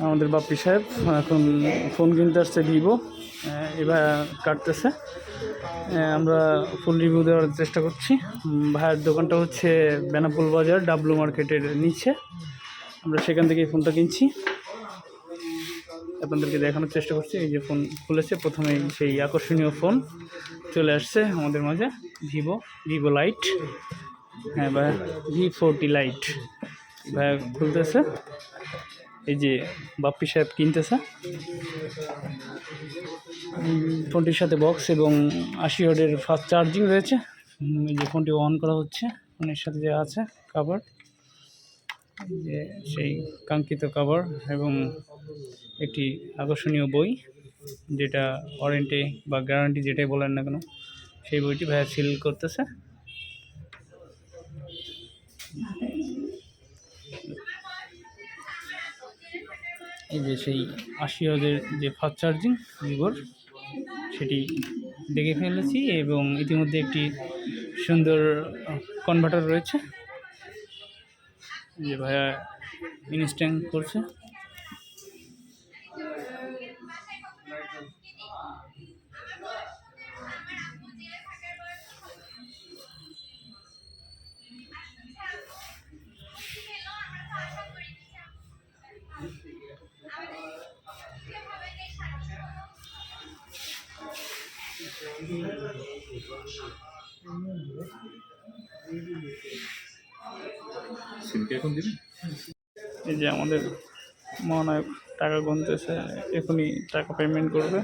আমাদের বাপ্পি সাহেব এখন ফোন কিনতে আসছে ভিভো, এবার কাটতেছে। আমরা ফুল রিভিউ দেওয়ার চেষ্টা করছি। ভাইয়ের দোকানটা হচ্ছে বেনাপোল বাজার ডাব্লু মার্কেটের নিচে, আমরা সেখান থেকে ফোনটা কিনছি। আপনাদেরকে দেখানোর চেষ্টা করছি। এই যে ফোন খুলেছে, প্রথমে সেই আকর্ষণীয় ফোন চলে আসছে আমাদের মাঝে, ভিভো লাইট। হ্যাঁ ভাই, V40 লাইট ভাইয়া খুলতেছে। এই যে বাপ্পি সাহেব কিনতেছে। ফোনটির সাথে বক্স এবং 80 ওয়াটের ফাস্ট চার্জিং রয়েছে। এই যে ফোনটি অন করা হচ্ছে, ফোনের সাথে যে আছে কভার, যে সেই কাঙ্ক্ষিত কভার এবং একটি আকর্ষণীয় বই, যেটা ওয়ারেন্টি বা গ্যারান্টি যেটাই বলেন না কেন, সেই বইটি ভাইয়া সিল করতেছে। এই যে সেই 80 ওয়াটের যে ফাস্ট চার্জিং ভিভোর, সেটি দেখে ফেলেছি এবং ইতিমধ্যে একটি সুন্দর কনভার্টার রয়েছে, যে ভাইয়া ইনস্ট্যান্ট করছে। এই যে আমাদের মহানায়ক টাকা গুনতেছে, এখনই টাকা পেমেন্ট করবে।